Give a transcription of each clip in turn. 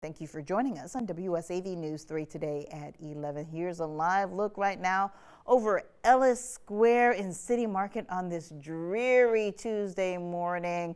Thank you for joining us on WSAV News 3 today at 11. Here's a live look right now over Ellis Square in City Market on this dreary Tuesday morning.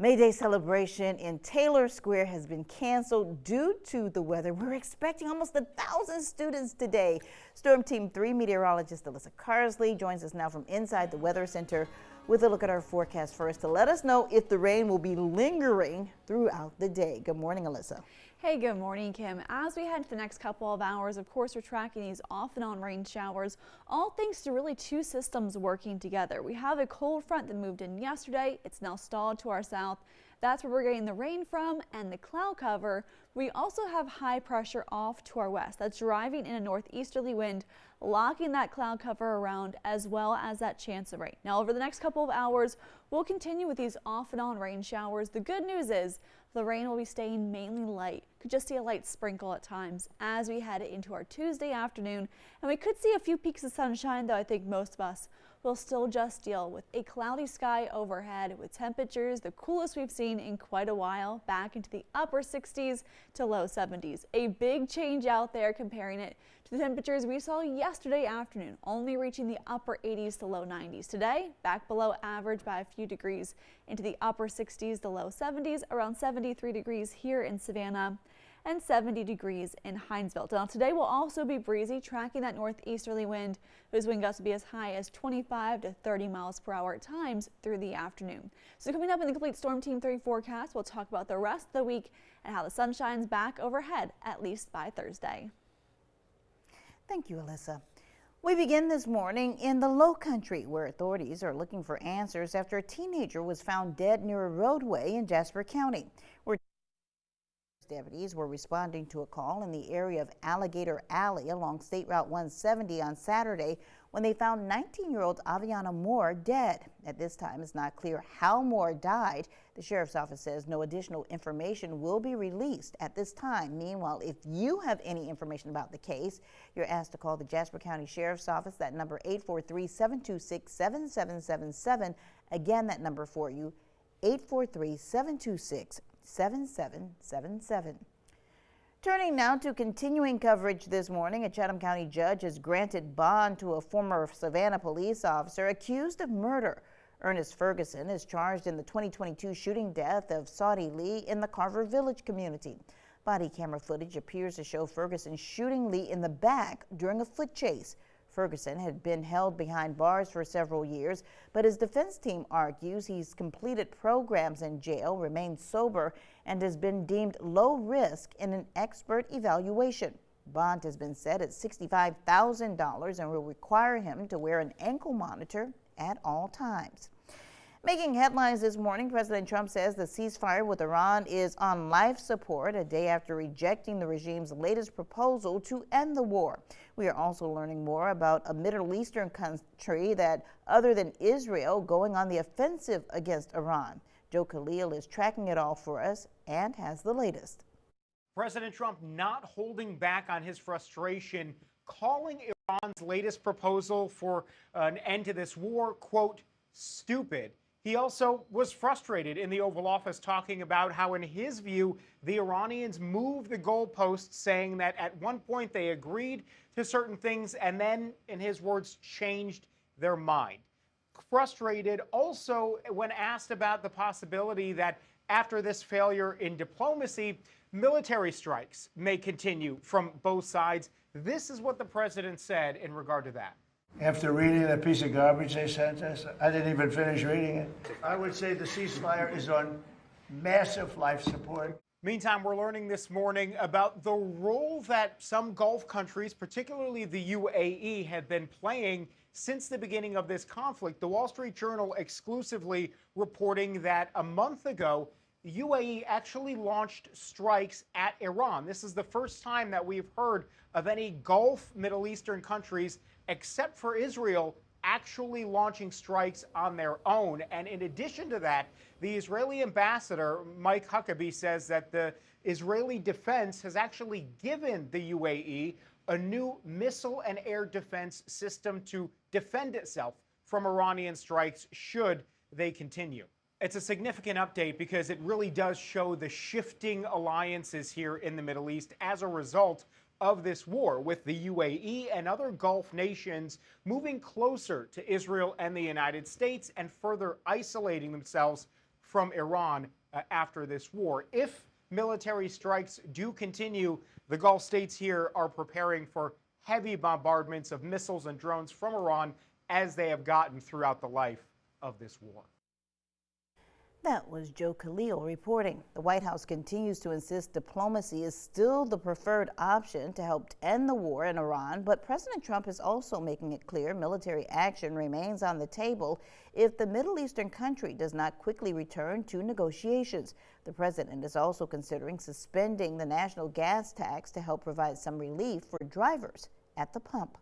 May Day celebration in Taylor Square has been canceled due to the weather. We're expecting almost 1,000 students today. Storm Team 3 meteorologist Alyssa Carsley joins us now from inside the Weather Center with a look at our forecast first to let us know if the rain will be lingering throughout the day. Good morning, Alyssa. Hey, good morning, Kim. As we head into the next couple of hours, of course, we're tracking these off and on rain showers, all thanks to really two systems working together. We have a cold front that moved in yesterday. It's now stalled to our south. That's where we're getting the rain from and the cloud cover. We also have high pressure off to our west. That's driving in a northeasterly wind, locking that cloud cover around as well as that chance of rain. Now, over the next couple of hours, we'll continue with these off and on rain showers. The good news is the rain will be staying mainly light. Could just see a light sprinkle at times as we head into our Tuesday afternoon. And we could see a few peaks of sunshine, though I think most of us will still just deal with a cloudy sky overhead with temperatures the coolest we've seen in quite a while, back into the upper 60s to low 70s. A big change out there comparing it to the temperatures we saw yesterday afternoon, only reaching the upper 80s to low 90s. Today, back below average by a few degrees into the upper 60s to low 70s, around 73 degrees here in Savannah and 70 degrees in Hinesville. Now today will also be breezy, tracking that northeasterly wind. Those wind gusts will be as high as 25 to 30 miles per hour at times through the afternoon. So coming up in the complete Storm Team 3 forecast, we'll talk about the rest of the week and how the sun shines back overhead, at least by Thursday. Thank you, Alyssa. We begin this morning in the Low Country, where authorities are looking for answers after a teenager was found dead near a roadway in Jasper County. Deputies were responding to a call in the area of Alligator Alley along State Route 170 on Saturday when they found 19-year-old Aviana Moore dead. At this time, it's not clear how Moore died. The sheriff's office says no additional information will be released at this time. Meanwhile, if you have any information about the case, you're asked to call the Jasper County Sheriff's Office. That number 843-726-7777. Again, that number for you, 843-726-7777. Turning now to continuing coverage this morning, a Chatham County judge has granted bond to a former Savannah police officer accused of murder. Ernest Ferguson is charged in the 2022 shooting death of Saudi Lee in the Carver Village community. Body camera footage appears to show Ferguson shooting Lee in the back during a foot chase. Ferguson had been held behind bars for several years, but his defense team argues he's completed programs in jail, remained sober, and has been deemed low risk in an expert evaluation. Bond has been set at $65,000 and will require him to wear an ankle monitor at all times. Making headlines this morning, President Trump says the ceasefire with Iran is on life support a day after rejecting the regime's latest proposal to end the war. We are also learning more about a Middle Eastern country that, other than Israel, going on the offensive against Iran. Joe Khalil is tracking it all for us and has the latest. President Trump not holding back on his frustration, calling Iran's latest proposal for an end to this war, quote, stupid. He also was frustrated in the Oval Office, talking about how, in his view, the Iranians moved the goalposts, saying that at one point they agreed to certain things and then, in his words, changed their mind. Frustrated also when asked about the possibility that after this failure in diplomacy, military strikes may continue from both sides. This is what the president said in regard to that. After reading that piece of garbage they sent us, I didn't even finish reading it. I would say the ceasefire is on massive life support. Meantime, we're learning this morning about the role that some Gulf countries, particularly the UAE, have been playing since the beginning of this conflict. The Wall Street Journal exclusively reporting that a month ago, the UAE actually launched strikes at Iran. This is the first time that we've heard of any Gulf Middle Eastern countries, except for Israel, actually launching strikes on their own. And in addition to that, the Israeli ambassador, Mike Huckabee, says that the Israeli defense has actually given the UAE a new missile and air defense system to defend itself from Iranian strikes should they continue. It's a significant update because it really does show the shifting alliances here in the Middle East as a result of this war, with the UAE and other Gulf nations moving closer to Israel and the United States and further isolating themselves from Iran after this war. If military strikes do continue, the Gulf states here are preparing for heavy bombardments of missiles and drones from Iran, as they have gotten throughout the life of this war. That was Joe Khalil reporting. The White House continues to insist diplomacy is still the preferred option to help end the war in Iran, but President Trump is also making it clear military action remains on the table if the Middle Eastern country does not quickly return to negotiations. The president is also considering suspending the national gas tax to help provide some relief for drivers at the pump.